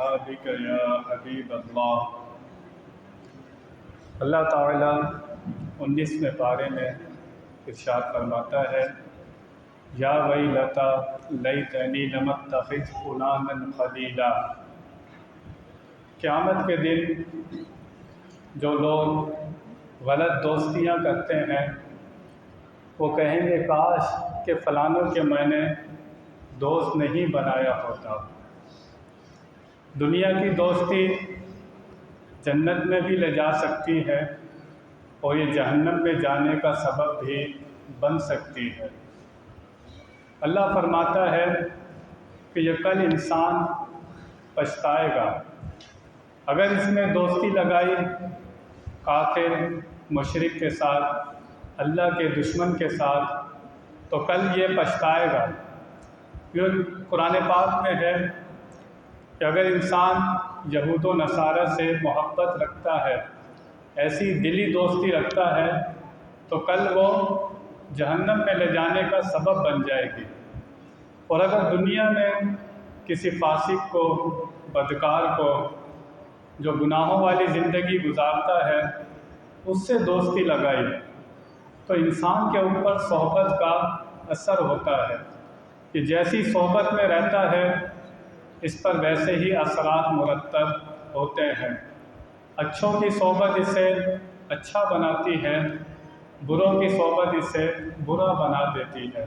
أصحابك يا حبيب اللہ۔ اللہ تعالیٰ 19ویں پارے میں ارشاد فرماتا ہے، یا ویلتا لیتنی لم اتخذ فلانا خلیلا۔ قیامت کے دن جو لوگ غلط دوستیاں کرتے ہیں وہ کہیں گے کاش کہ فلانوں کے میں نے دوست نہیں بنایا ہوتا۔ دنیا کی دوستی جنت میں بھی لے جا سکتی ہے اور یہ جہنم میں جانے کا سبب بھی بن سکتی ہے۔ اللہ فرماتا ہے کہ یہ کل انسان پچھتائے گا۔ اگر اس نے دوستی لگائی کافر مشرک کے ساتھ، اللہ کے دشمن کے ساتھ، تو کل یہ پچھتائے گا۔ یہ قرآن پاک میں ہے کہ اگر انسان یہود و نصارہ سے محبت رکھتا ہے، ایسی دلی دوستی رکھتا ہے، تو کل وہ جہنم میں لے جانے کا سبب بن جائے گی۔ اور اگر دنیا میں کسی فاسق کو، بدکار کو، جو گناہوں والی زندگی گزارتا ہے، اس سے دوستی لگائی تو انسان کے اوپر صحبت کا اثر ہوتا ہے کہ جیسی صحبت میں رہتا ہے اس پر ویسے ہی اثرات مرتب ہوتے ہیں۔ اچھوں کی صحبت اسے اچھا بناتی ہے، بروں کی صحبت اسے برا بنا دیتی ہے۔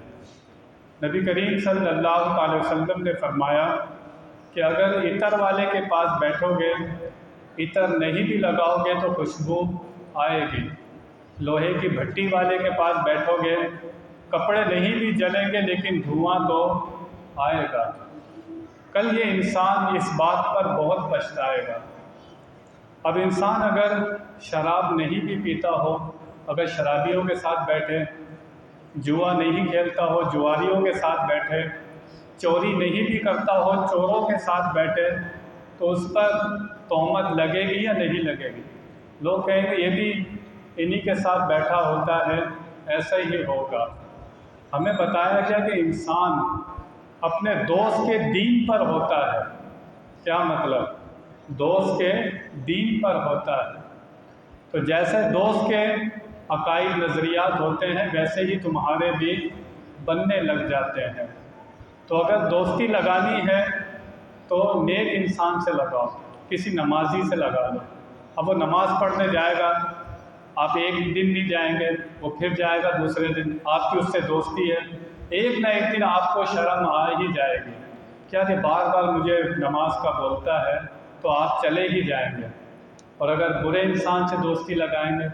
نبی کریم صلی اللہ علیہ وسلم نے فرمایا کہ اگر عطر والے کے پاس بیٹھو گے، عطر نہیں بھی لگاؤ گے تو خوشبو آئے گی۔ لوہے کی بھٹی والے کے پاس بیٹھو گے، کپڑے نہیں بھی جلیں گے لیکن دھواں تو آئے گا۔ کل یہ انسان اس بات پر بہت پچھتائے گا۔ اب انسان اگر شراب نہیں بھی پیتا ہو، اگر شرابیوں کے ساتھ بیٹھے، جوا نہیں کھیلتا ہو، جواریوں کے ساتھ بیٹھے، چوری نہیں بھی کرتا ہو، چوروں کے ساتھ بیٹھے، تو اس پر تہمت لگے گی یا نہیں لگے گی؟ لوگ کہیں گے یہ بھی انہی کے ساتھ بیٹھا ہوتا ہے، ایسا ہی ہوگا۔ ہمیں بتایا گیا کہ انسان اپنے دوست کے دین پر ہوتا ہے۔ کیا مطلب؟ دوست کے دین پر ہوتا ہے۔ تو جیسے دوست کے عقائد نظریات ہوتے ہیں ویسے ہی تمہارے بھی بننے لگ جاتے ہیں۔ تو اگر دوستی لگانی ہے تو نیک انسان سے لگاؤ، کسی نمازی سے لگا لو۔ اب وہ نماز پڑھنے جائے گا، آپ ایک دن نہیں جائیں گے، وہ پھر جائے گا دوسرے دن، آپ کی اس سے دوستی ہے، ایک نہ ایک دن آپ کو شرم آ ہی جائے گی، کیا یہ بار بار مجھے نماز کا بولتا ہے، تو آپ چلے ہی جائیں گے۔ اور اگر برے انسان سے دوستی لگائیں گے،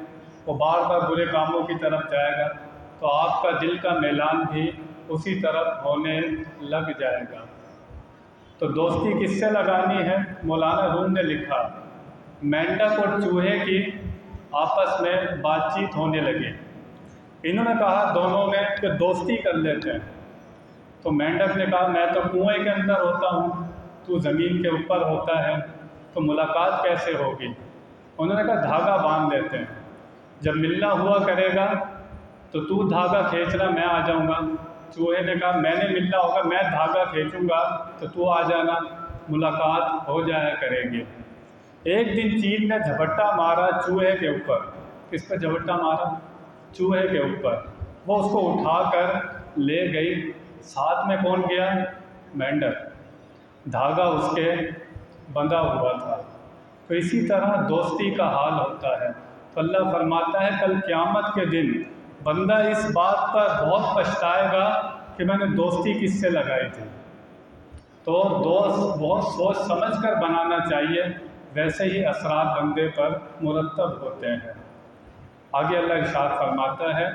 وہ بار بار برے کاموں کی طرف جائے گا، تو آپ کا دل کا میلان بھی اسی طرف ہونے لگ جائے گا۔ تو دوستی کس سے لگانی ہے؟ مولانا روم نے لکھا، مینڈک اور چوہے کی آپس میں بات چیت ہونے لگی۔ انہوں نے کہا دونوں میں کہ دوستی کر لیتے ہیں۔ تو مینڈک نے کہا میں تو کنویں کے اندر ہوتا ہوں، تو زمین کے اوپر ہوتا ہے، تو ملاقات کیسے ہوگی؟ انہوں نے کہا دھاگا باندھ لیتے ہیں، جب ملنا ہوا کرے گا تو تو دھاگا کھینچنا، میں آ جاؤں گا۔ چوہے نے کہا میں نے ملنا ہوگا، میں دھاگا کھینچوں گا تو تو آ جانا، ملاقات ہو جایا کرے گی۔ ایک دن چیل نے جھپٹا مارا چوہے کے اوپر۔ کس پہ جھپٹا مارا؟ چوہے کے اوپر۔ وہ اس کو اٹھا کر لے گئی، ساتھ میں کون گیا؟ مینڈک۔ دھاگا اس کے بندھا ہوا تھا۔ تو اسی طرح دوستی کا حال ہوتا ہے۔ تو اللہ فرماتا ہے کل قیامت کے دن بندہ اس بات پر بہت پچھتائے گا کہ میں نے دوستی کس سے لگائی تھی۔ تو دوست بہت سوچ سمجھ کر بنانا چاہیے، ویسے ہی اثرات بندے پر مرتب ہوتے ہیں۔ آگے اللہ ارشاد فرماتا ہے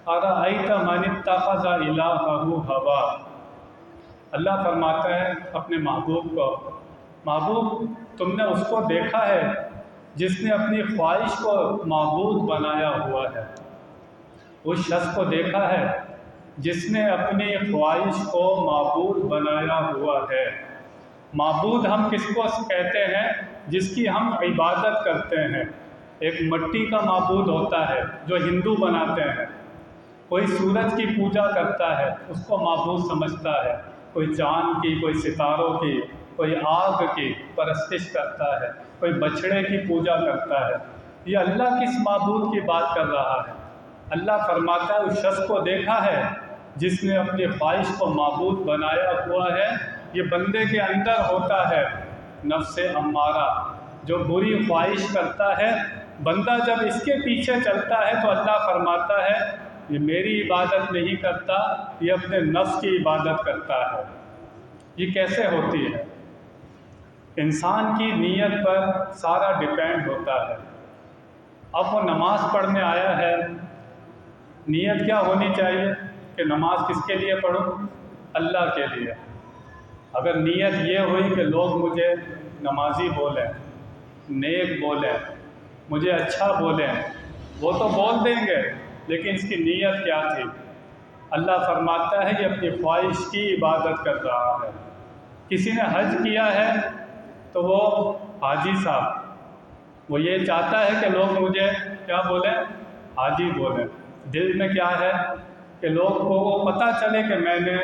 اَرَأَيْتَ مَنِ اتَّخَذَ إِلَٰهَهُ هَوَاهُ۔ اللہ فرماتا ہے اپنے محبوب کو، محبوب تم نے اس کو دیکھا ہے جس نے اپنی خواہش کو معبود بنایا ہوا ہے؟ اس شخص کو دیکھا ہے جس نے اپنی خواہش کو معبود بنایا ہوا ہے۔ معبود ہم کس کو کہتے ہیں؟ جس کی ہم عبادت کرتے ہیں۔ ایک مٹی کا معبود ہوتا ہے جو ہندو بناتے ہیں، کوئی سورج کی پوجا کرتا ہے، اس کو معبود سمجھتا ہے، کوئی چاند کی، کوئی ستاروں کی، کوئی آگ کی پرستش کرتا ہے، کوئی بچھڑے کی پوجا کرتا ہے، یہ اللہ کس معبود کی بات کر رہا ہے؟ اللہ فرماتا ہے اس شخص کو دیکھا ہے جس نے اپنی خواہش کو معبود بنایا ہوا ہے۔ یہ بندے کے اندر ہوتا ہے نفس امارہ، جو بری خواہش کرتا ہے۔ بندہ جب اس کے پیچھے چلتا ہے تو اللہ فرماتا ہے یہ میری عبادت نہیں کرتا، یہ اپنے نفس کی عبادت کرتا ہے۔ یہ کیسے ہوتی ہے؟ انسان کی نیت پر سارا ڈیپینڈ ہوتا ہے۔ اب وہ نماز پڑھنے آیا ہے، نیت کیا ہونی چاہیے کہ نماز کس کے لیے پڑھوں؟ اللہ کے لیے۔ اگر نیت یہ ہوئی کہ لوگ مجھے نمازی بولیں، نیک بولیں، مجھے اچھا بولیں، وہ تو بول دیں گے، لیکن اس کی نیت کیا تھی؟ اللہ فرماتا ہے یہ اپنی خواہش کی عبادت کر رہا ہے۔ کسی نے حج کیا ہے تو وہ حاجی صاحب، وہ یہ چاہتا ہے کہ لوگ مجھے کیا بولیں؟ حاجی بولیں۔ دل میں کیا ہے کہ لوگ کو وہ پتہ چلے کہ میں نے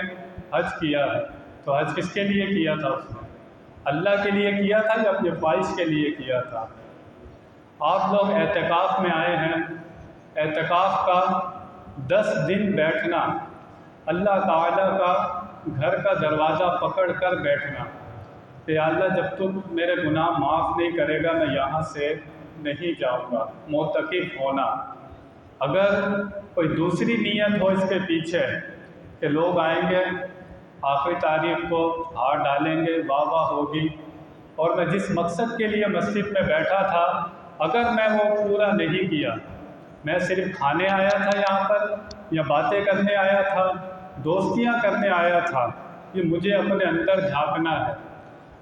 حج کیا ہے۔ تو حج کس کے لیے کیا تھا اس نے؟ اللہ کے لیے کیا تھا یا اپنی خواہش کے لیے کیا تھا؟ آپ لوگ اعتکاف میں آئے ہیں، اعتکاف کا 10 دن بیٹھنا، اللہ تعالیٰ کا گھر کا دروازہ پکڑ کر بیٹھنا کہ یا اللہ جب تم میرے گناہ معاف نہیں کرے گا میں یہاں سے نہیں جاؤں گا، معتکف ہونا۔ اگر کوئی دوسری نیت ہو اس کے پیچھے کہ لوگ آئیں گے آخری تاریخ کو ہار ڈالیں گے، واہ واہ ہوگی، اور میں جس مقصد کے لیے مسجد میں بیٹھا تھا اگر میں وہ پورا نہیں کیا، میں صرف کھانے آیا تھا یہاں پر یا باتیں کرنے آیا تھا، دوستیاں کرنے آیا تھا، یہ مجھے اپنے اندر جھانکنا ہے۔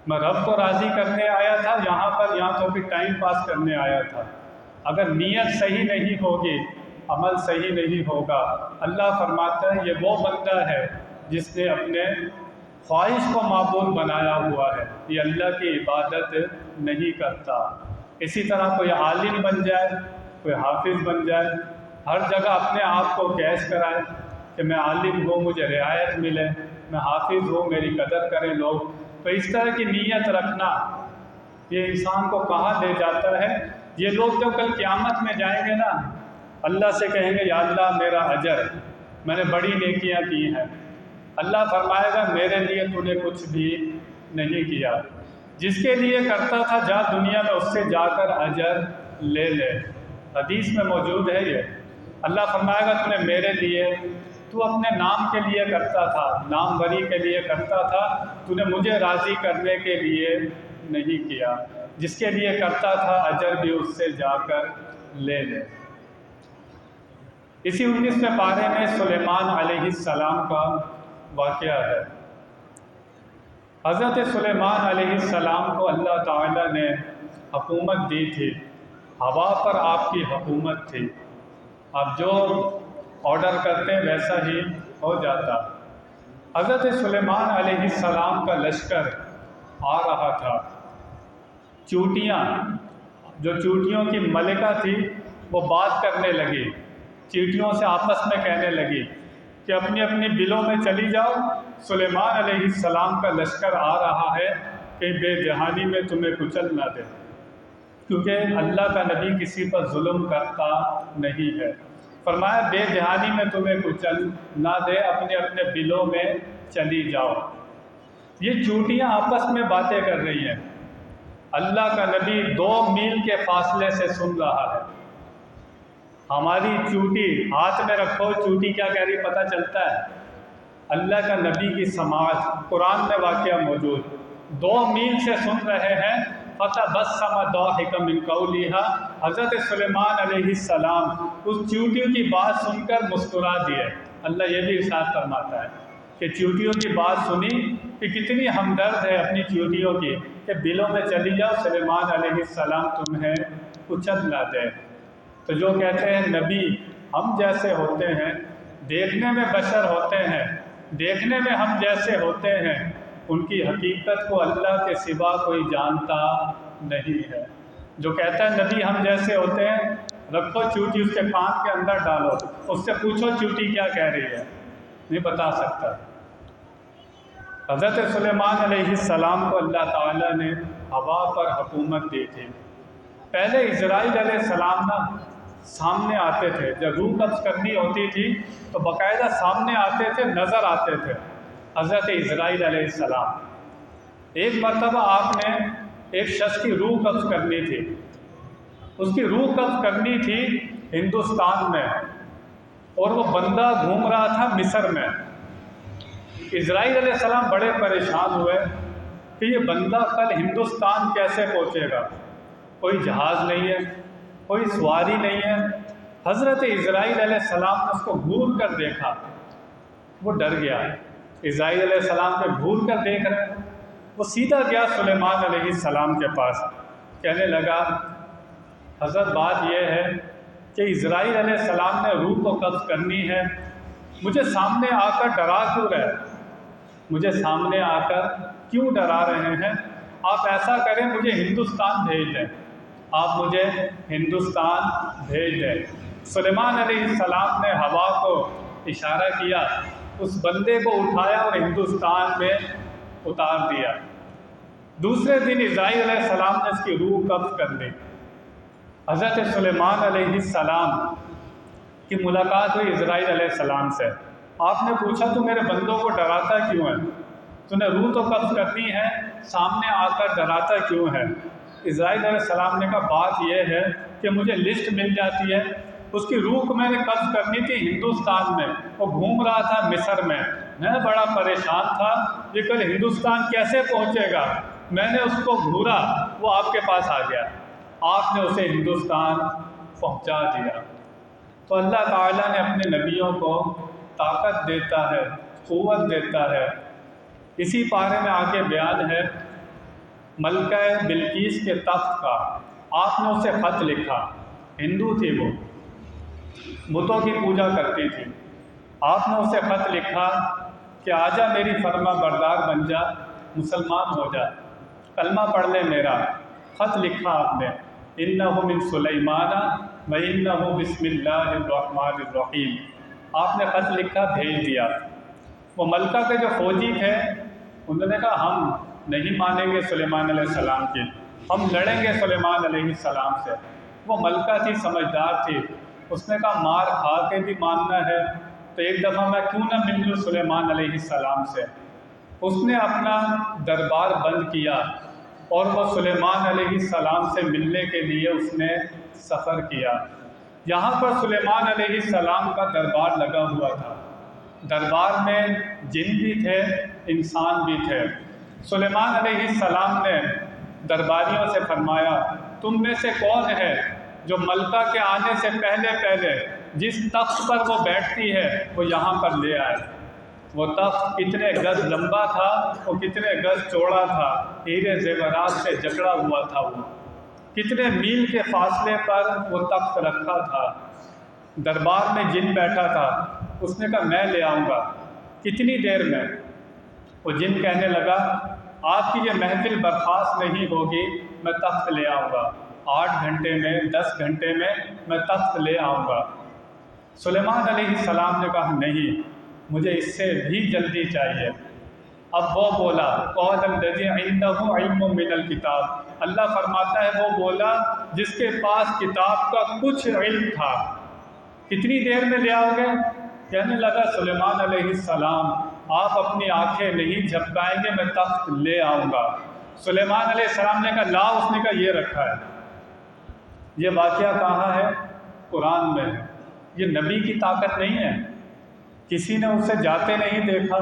میں رب کو راضی کرنے آیا تھا یہاں تو بھی ٹائم پاس کرنے آیا تھا۔ اگر نیت صحیح نہیں ہوگی، عمل صحیح نہیں ہوگا، اللہ فرماتا ہے یہ وہ بندہ ہے جس نے اپنے خواہش کو معبود بنایا ہوا ہے، یہ اللہ کی عبادت نہیں کرتا۔ اسی طرح کوئی عالم بن جائے، کوئی حافظ بن جائے، ہر جگہ اپنے آپ کو کیش کرائے کہ میں عالم ہوں، مجھے رعایت ملے، میں حافظ ہوں، میری قدر کریں لوگ، تو اس طرح کی نیت رکھنا یہ انسان کو کہاں لے جاتا ہے؟ یہ لوگ جب کل قیامت میں جائیں گے نا، اللہ سے کہیں گے یا اللہ میرا اجر، میں نے بڑی نیکیاں کی ہیں۔ اللہ فرمائے گا میرے لیے تو نے کچھ بھی نہیں کیا، جس کے لیے کرتا تھا جا دنیا میں اس سے جا کر اجر لے لے۔ حدیث میں موجود ہے یہ۔ اللہ فرمائے گا تو نے میرے لیے، تو اپنے نام کے لیے کرتا تھا، نام بری کے لیے کرتا تھا، تو نے مجھے راضی کرنے کے لیے نہیں کیا، جس کے لیے کرتا تھا اجر بھی اس سے جا کر لے لے۔ اسی 19ویں پارے میں سلیمان علیہ السلام کا واقعہ ہے۔ حضرت سلیمان علیہ السلام کو اللہ تعالیٰ نے حکومت دی تھی، ہوا پر آپ کی حکومت تھی، آپ جو آرڈر کرتے ویسا ہی ہو جاتا۔ حضرت سلیمان علیہ السلام کا لشکر آ رہا تھا، چونٹیاں، جو چونٹیوں کی ملکہ تھی وہ بات کرنے لگی، چیونٹیوں سے آپس میں کہنے لگی کہ اپنی اپنی بلوں میں چلی جاؤ، سلیمان علیہ السلام کا لشکر آ رہا ہے کہ بے دہانی میں تمہیں کچل نہ دے، کیونکہ اللہ کا نبی کسی پر ظلم کرتا نہیں ہے۔ فرمایا بے دہانی میں تمہیں کچل نہ دے، اپنے اپنے بلوں میں چلی جاؤ۔ یہ چونٹیاں آپس میں باتیں کر رہی ہیں، اللہ کا نبی 2 میل کے فاصلے سے سن رہا ہے۔ ہماری چونٹی ہاتھ میں رکھو، چونٹی کیا کہہ رہی پتہ چلتا ہے؟ اللہ کا نبی کی سماعت، قرآن میں واقعہ موجود، 2 میل سے سن رہے ہیں۔ فَتَبَسَّمَ ضَاحِكًا مِنْ قَوْلِهَا، حضرت سلیمان علیہ السلام اس چونٹیوں کی بات سن کر مسکرا دیے۔ اللہ یہ بھی ارشاد فرماتا ہے کہ چونٹیوں کی بات سنی کہ کتنی ہمدرد ہے اپنی چونٹیوں کی، کہ بلوں میں چلی جاؤ، سلیمان علیہ السلام تمہیں کچل نہ دے۔ تو جو کہتے ہیں نبی ہم جیسے ہوتے ہیں، دیکھنے میں بشر ہوتے ہیں، دیکھنے میں ہم جیسے ہوتے ہیں، ان کی حقیقت کو اللہ کے سوا کوئی جانتا نہیں ہے۔ جو کہتا ہے نبی ہم جیسے ہوتے ہیں، رکھو چونٹی اس کے کان کے اندر ڈالو، اس سے پوچھو چونٹی کیا کہہ رہی ہے، نہیں بتا سکتا۔ حضرت سلیمان علیہ السلام کو اللہ تعالیٰ نے ہوا پر حکومت دی تھی۔ پہلے اسرائیل علیہ السلام نا سامنے آتے تھے، جب روح قبض کرنی ہوتی تھی تو باقاعدہ سامنے آتے تھے، نظر آتے تھے حضرت اسرائیل علیہ السلام۔ ایک مرتبہ آپ نے ایک شخص کی روح قبض کرنی تھی، اس کی روح قبض کرنی تھی ہندوستان میں، اور وہ بندہ گھوم رہا تھا مصر میں۔ اسرائیل علیہ السلام بڑے پریشان ہوئے کہ یہ بندہ کل ہندوستان کیسے پہنچے گا، کوئی جہاز نہیں ہے، کوئی سواری نہیں ہے۔ حضرت اسرائیل علیہ السلام نے اس کو گھور کر دیکھا، وہ ڈر گیا۔ اسرائیل علیہ السلام پہ گھور کر دیکھ رہے ہیں، وہ سیدھا گیا سلیمان علیہ السلام کے پاس، کہنے لگا حضرت بات یہ ہے کہ اسرائیل علیہ السلام نے روح کو قبض کرنی ہے، مجھے سامنے آ کر ڈرا کیوں رہے، مجھے سامنے آ کر کیوں ڈرا رہے ہیں؟ آپ ایسا کریں مجھے ہندوستان بھیج دیں، آپ مجھے ہندوستان بھیج دیں۔ سلیمان علیہ السلام نے ہوا کو اشارہ کیا، اس بندے کو اٹھایا اور ہندوستان میں اتار دیا۔ دوسرے دن اسرائیل علیہ السلام نے اس کی روح قبض کر لی۔ حضرت سلیمان علیہ السلام کی ملاقات ہوئی اسرائیل علیہ السلام سے۔ آپ نے پوچھا تو میرے بندوں کو ڈراتا کیوں ہے؟ تو نے روح تو قبض کرنی ہے، سامنے آ کر ڈراتا کیوں ہے؟ اسرائیل علیہ السلام نے کہا بات یہ ہے کہ مجھے لسٹ مل جاتی ہے، اس کی روح کو میں نے قبض کرنی تھی ہندوستان میں، وہ گھوم رہا تھا مصر میں بڑا پریشان تھا، یہ کل ہندوستان کیسے پہنچے گا؟ میں نے اس کو گھورا، وہ آپ کے پاس آ گیا، آپ نے اسے ہندوستان پہنچا دیا۔ تو اللہ تعالیٰ نے اپنے نبیوں کو طاقت دیتا ہے، قوت دیتا ہے۔ اسی پارے میں آگے بیان ہے ملکہ بلقیس کے تخت کا، آپ نے اسے خط لکھا، ہندو تھی وہ، بتوں کی پوجا کرتی تھی، آپ نے اسے خط لکھا کہ آجا میری فرما بردار بن جا، مسلمان ہو جا، کلمہ پڑھ لے میرا۔ خط لکھا آپ نے، انہ من سلیمان و انہ بسم اللہ الرحمن الرحیم، آپ نے خط لکھا بھیج دیا۔ وہ ملکہ کے جو فوجی تھے انہوں نے کہا ہم نہیں مانیں گے سلیمان علیہ السلام کی، ہم لڑیں گے سلیمان علیہ السلام سے۔ وہ ملکہ تھی، سمجھدار تھی، اس نے کہا مار کھا کے بھی ماننا ہے تو ایک دفعہ میں کیوں نہ مل لوں سلیمان علیہ السلام سے۔ اس نے اپنا دربار بند کیا اور وہ سلیمان علیہ السلام سے ملنے کے لیے اس نے سفر کیا۔ یہاں پر سلیمان علیہ السلام کا دربار لگا ہوا تھا، دربار میں جن بھی تھے، انسان بھی تھے۔ سلیمان علیہ السلام نے درباریوں سے فرمایا تم میں سے کون ہے جو ملکہ کے آنے سے پہلے جس تخت پر وہ بیٹھتی ہے وہ یہاں پر لے آئے۔ وہ تخت کتنے گز لمبا تھا، وہ کتنے گز چوڑا تھا، ہیرے زیورات سے جکڑا ہوا تھا، وہ کتنے میل کے فاصلے پر وہ تخت رکھا تھا۔ دربار میں جن بیٹھا تھا، اس نے کہا میں لے آؤں گا۔ کتنی دیر میں؟ وہ جن کہنے لگا آپ کی یہ محفل برخاست نہیں ہوگی، میں تخت لے آؤں گا، 8 گھنٹے میں 10 گھنٹے میں میں تخت لے آؤں گا۔ سلیمان علیہ السلام نے کہا نہیں، مجھے اس سے بھی جلدی چاہیے۔ اب وہ بولا قال الذی عنده علم من الکتاب، اللہ فرماتا ہے وہ بولا جس کے پاس کتاب کا کچھ علم تھا۔ کتنی دیر میں لے آؤ گے؟ کہنے لگا سلیمان علیہ السلام آپ اپنی آنکھیں نہیں جھپکائیں گے، میں تخت لے آؤں گا۔ سلیمان علیہ السلام نے کہا لا، اس نے کہا یہ رکھا ہے۔ یہ واقعہ کہاں ہے؟ قرآن میں ہے۔ یہ نبی کی طاقت نہیں ہے، کسی نے اسے جاتے نہیں دیکھا،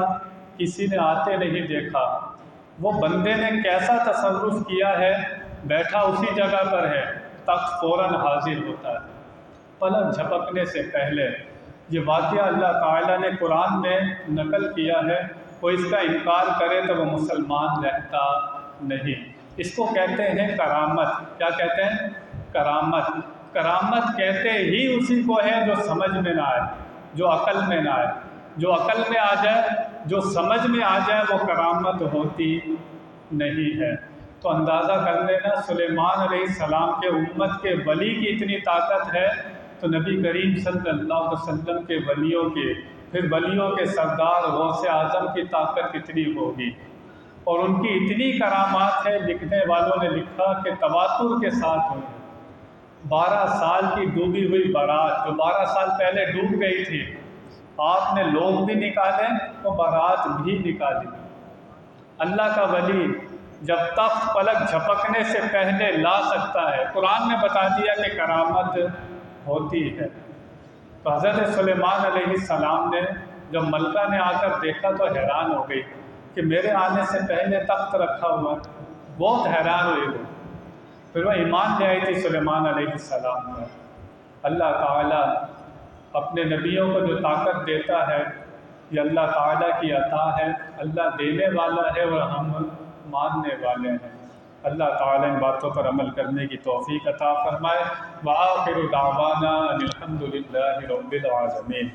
کسی نے آتے نہیں دیکھا، وہ بندے نے کیسا تصرف کیا ہے، بیٹھا اسی جگہ پر ہے، تخت فوراً حاضر ہوتا ہے پلک جھپکنے سے پہلے۔ یہ واقعہ اللہ تعالیٰ نے قرآن میں نقل کیا ہے، کوئی اس کا انکار کرے تو وہ مسلمان رہتا نہیں۔ اس کو کہتے ہیں کرامت۔ کیا کہتے ہیں؟ کرامت۔ کرامت کہتے ہی اسی کو ہے جو سمجھ میں نہ آئے، جو عقل میں نہ آئے۔ جو عقل میں آ جائے، جو سمجھ میں آ جائے، وہ کرامت ہوتی نہیں ہے۔ تو اندازہ کر لینا سلیمان علیہ السلام کے امت کے ولی کی اتنی طاقت ہے تو نبی کریم صلی اللہ علیہ وسلم کے ولیوں کے پھر ولیوں کے سردار غوث اعظم کی طاقت کتنی ہوگی، اور ان کی اتنی کرامات ہے، لکھنے والوں نے لکھا کہ تواتر کے ساتھ ہوئی۔ 12 سال کی ڈوبی ہوئی بارات، جو 12 سال پہلے ڈوب گئی تھی، آپ نے لوگ بھی نکالے اور بارات بھی نکالی۔ اللہ کا ولی جب تخت پلک جھپکنے سے پہلے لا سکتا ہے، قرآن نے بتا دیا کہ کرامت ہوتی ہے۔ تو حضرت سلیمان علیہ السلام نے جب ملکہ نے آ کر دیکھا تو حیران ہو گئی کہ میرے آنے سے پہلے تخت رکھا ہوا، بہت حیران ہوئی وہ۔ پھر وہ ایمان لے آئی تھی سلیمان علیہ السلام پر۔ اللہ تعالیٰ اپنے نبیوں کو جو طاقت دیتا ہے یہ اللہ تعالیٰ کی عطا ہے، اللہ دینے والا ہے اور ہم ماننے والے ہیں۔ اللہ تعالیٰ ان باتوں پر عمل کرنے کی توفیق عطا فرمائے۔ وآخر دعوانا ان الحمد للہ رب العالمین۔